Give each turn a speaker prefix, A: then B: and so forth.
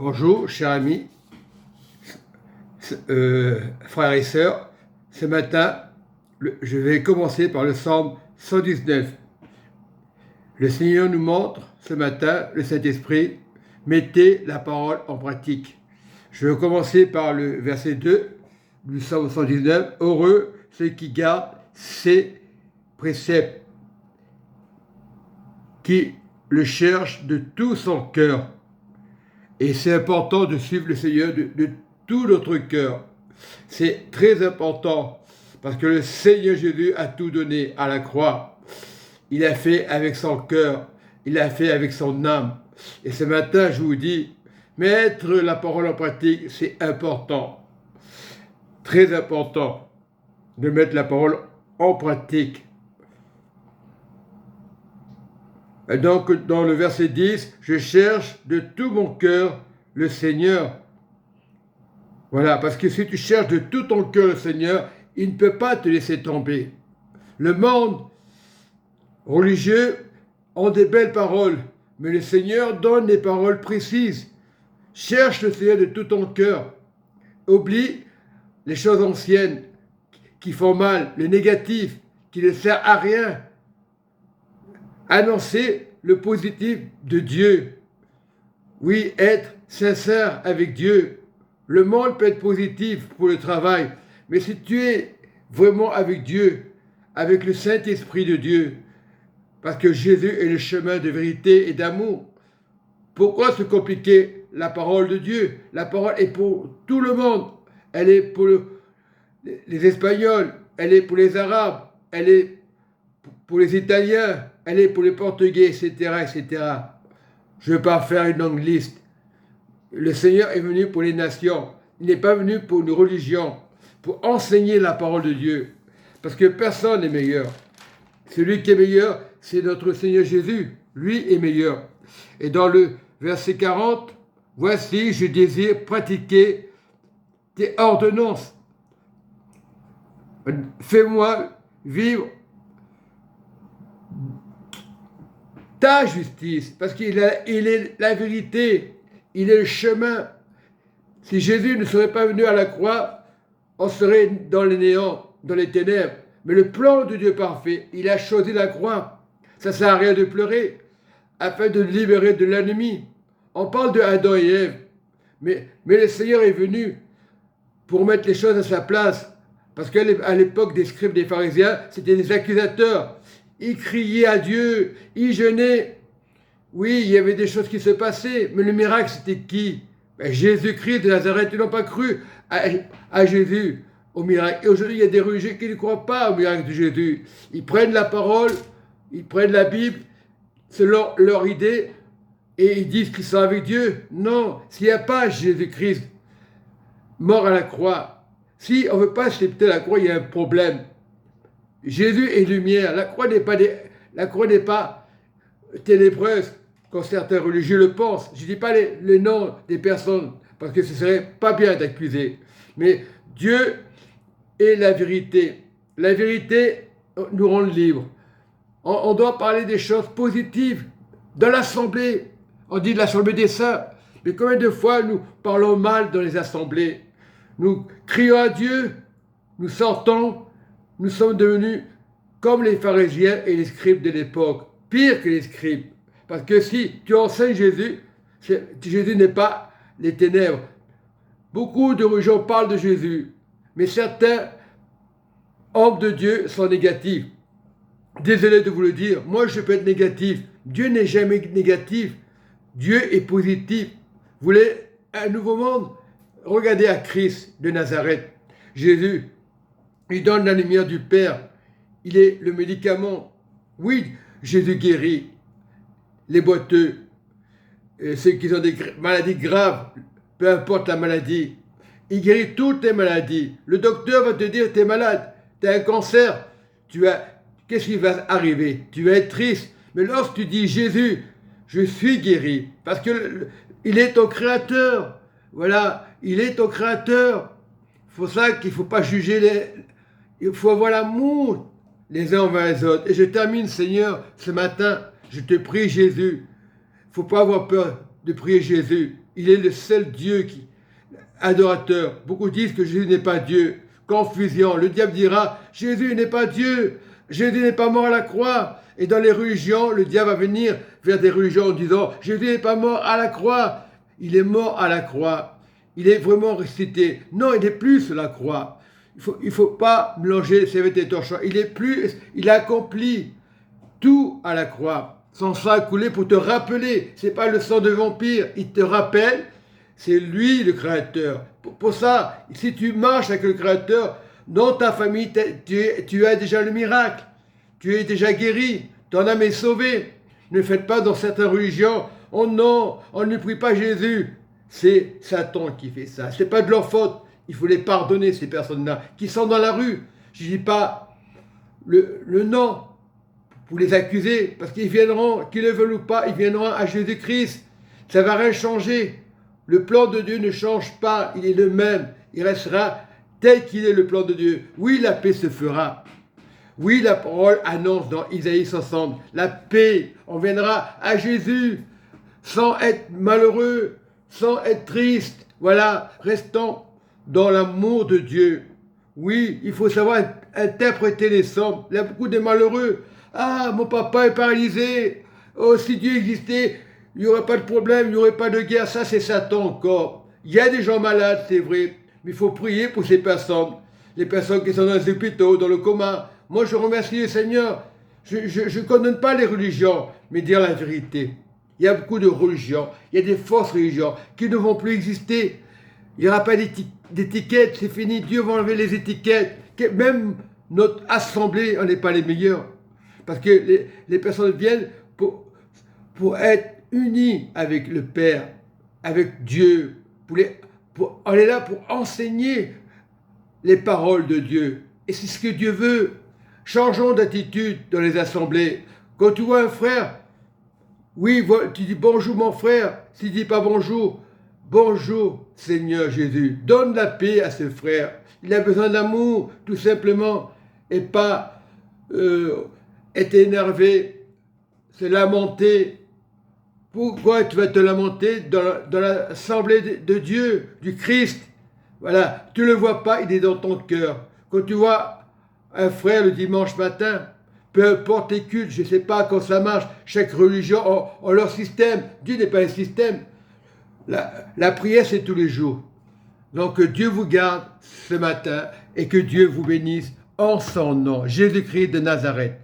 A: Bonjour, chers amis, frères et sœurs. Ce matin, je vais commencer par le psaume 119. Le Seigneur nous montre ce matin, le Saint-Esprit, mettez la parole en pratique. Je vais commencer par le verset 2 du psaume 119. Heureux ceux qui gardent ses préceptes, qui le cherchent de tout son cœur. Et c'est important de suivre le Seigneur de tout notre cœur. C'est très important parce que le Seigneur Jésus a tout donné à la croix. Il a fait avec son cœur, il a fait avec son âme. Et ce matin, je vous dis, mettre la parole en pratique, c'est important. Très important de mettre la parole en pratique. Et donc, dans le verset 10, je cherche de tout mon cœur le Seigneur. Voilà, parce que si tu cherches de tout ton cœur le Seigneur, il ne peut pas te laisser tomber. Le monde religieux a des belles paroles, mais le Seigneur donne des paroles précises. Cherche le Seigneur de tout ton cœur. Oublie les choses anciennes qui font mal, le négatif, qui ne sert à rien. Annoncer le positif de Dieu. Oui, être sincère avec Dieu. Le monde peut être positif pour le travail, mais si tu es vraiment avec Dieu, avec le Saint-Esprit de Dieu, parce que Jésus est le chemin de vérité et d'amour, pourquoi se compliquer la parole de Dieu? La parole est pour tout le monde. Elle est pour les Espagnols, elle est pour les Arabes, elle est pour les Italiens, elle est pour les Portugais, etc., etc. Je ne vais pas faire une longue liste. Le Seigneur est venu pour les nations. Il n'est pas venu pour une religion, pour enseigner la parole de Dieu. Parce que personne n'est meilleur. Celui qui est meilleur, c'est notre Seigneur Jésus. Lui est meilleur. Et dans le verset 40, voici, je désire pratiquer tes ordonnances. Fais-moi vivre ta justice, parce qu'il est la vérité, il est le chemin. Si Jésus ne serait pas venu à la croix, on serait dans le néant, dans les ténèbres. Mais le plan de Dieu parfait, il a choisi la croix. Ça ne sert à rien de pleurer, afin de libérer de l'ennemi. On parle de Adam et Ève, mais le Seigneur est venu pour mettre les choses à sa place. Parce qu'à l'époque des scribes, des pharisiens, c'était des accusateurs. Ils criaient à Dieu, ils jeûnaient. Oui, il y avait des choses qui se passaient, mais le miracle, c'était qui? Jésus-Christ de Nazareth. Ils n'ont pas cru à Jésus, au miracle. Et aujourd'hui, il y a des religieux qui ne croient pas au miracle de Jésus. Ils prennent la parole, ils prennent la Bible, selon leur idée, et ils disent qu'ils sont avec Dieu. Non, s'il n'y a pas Jésus-Christ mort à la croix, si on ne veut pas accepter la croix, il y a un problème. Jésus est lumière. La croix n'est pas ténébreuse, comme certains religieux le pensent. Je ne dis pas les noms des personnes, parce que ce serait pas bien d'accuser. Mais Dieu est la vérité. La vérité nous rend libres. On doit parler des choses positives. Dans l'assemblée, on dit de l'assemblée des saints. Mais combien de fois nous parlons mal dans les assemblées? Nous crions à Dieu, nous sortons, nous sommes devenus comme les pharisiens et les scribes de l'époque, pire que les scribes. Parce que si tu enseignes Jésus, Jésus n'est pas les ténèbres. Beaucoup de religions parlent de Jésus, mais certains hommes de Dieu sont négatifs. Désolé de vous le dire, moi je peux être négatif. Dieu n'est jamais négatif. Dieu est positif. Vous voulez un nouveau monde? Regardez à Christ de Nazareth. Jésus, il donne la lumière du Père. Il est le médicament. Oui, Jésus guérit les boiteux, ceux qui ont des maladies graves, peu importe la maladie. Il guérit toutes les maladies. Le docteur va te dire, tu es malade, tu as un cancer, qu'est-ce qui va arriver? Tu vas être triste. Mais lorsque tu dis, Jésus, je suis guéri, parce qu'il est ton créateur. Voilà, il est ton créateur. C'est pour ça qu'il ne faut pas juger il faut avoir l'amour les uns envers les autres. Et je termine, Seigneur, ce matin, je te prie, Jésus. Il ne faut pas avoir peur de prier Jésus. il est le seul Dieu adorateur. Beaucoup disent que Jésus n'est pas Dieu. Confusion. Le diable dira, Jésus n'est pas Dieu. Jésus n'est pas mort à la croix. Et dans les religions, le diable va venir vers des religions en disant, Jésus n'est pas mort à la croix. Il est mort à la croix. Il est vraiment ressuscité. Non, il n'est plus sur la croix. Il faut pas mélanger ses vêtements et torchons. Il a accompli tout à la croix. Son sang a coulé pour te rappeler. C'est pas le sang de vampire. Il te rappelle, c'est lui le Créateur. Pour ça, si tu marches avec le Créateur, dans ta famille, tu as déjà le miracle. Tu es déjà guéri. Ton âme est sauvée. Ne faites pas dans certaines religions, oh non, on ne prie pas Jésus. C'est Satan qui fait ça. C'est pas de leur faute. Il faut les pardonner, ces personnes-là, qui sont dans la rue. Je ne dis pas le nom pour les accuser, parce qu'ils viendront, qu'ils le veulent ou pas, ils viendront à Jésus-Christ. Ça ne va rien changer. Le plan de Dieu ne change pas, il est le même. Il restera tel qu'il est le plan de Dieu. Oui, la paix se fera. Oui, la parole annonce dans Isaïe 60, la paix, on viendra à Jésus sans être malheureux, sans être triste. Voilà, restons dans l'amour de Dieu. Oui, il faut savoir interpréter les psaumes. Il y a beaucoup de malheureux. Ah, mon papa est paralysé. Oh, si Dieu existait, il n'y aurait pas de problème, il n'y aurait pas de guerre. Ça, c'est Satan encore. Il y a des gens malades, c'est vrai, mais il faut prier pour ces personnes. Les personnes qui sont dans les hôpitaux, dans le coma. Moi, je remercie le Seigneur. Je ne condamne pas les religions, mais dire la vérité. Il y a beaucoup de religions, il y a des fausses religions qui ne vont plus exister. Il n'y aura pas d'étiquettes, c'est fini. Dieu va enlever les étiquettes. Même notre assemblée, on n'est pas les meilleurs. Parce que les personnes viennent pour être unies avec le Père, avec Dieu. On est là pour enseigner les paroles de Dieu. Et c'est ce que Dieu veut. Changeons d'attitude dans les assemblées. Quand tu vois un frère, oui, tu dis bonjour mon frère. S'il ne dit pas bonjour, bonjour Seigneur Jésus. Donne la paix à ce frère. Il a besoin d'amour, tout simplement. Et pas être énervé, se lamenter. Pourquoi tu vas te lamenter dans l'assemblée de Dieu, du Christ? Voilà, tu ne le vois pas, il est dans ton cœur. Quand tu vois un frère le dimanche matin, peu importe les cultes, je ne sais pas quand ça marche, chaque religion a leur système. Dieu n'est pas un système. La prière, c'est tous les jours. Donc que Dieu vous garde ce matin et que Dieu vous bénisse en son nom. Jésus-Christ de Nazareth.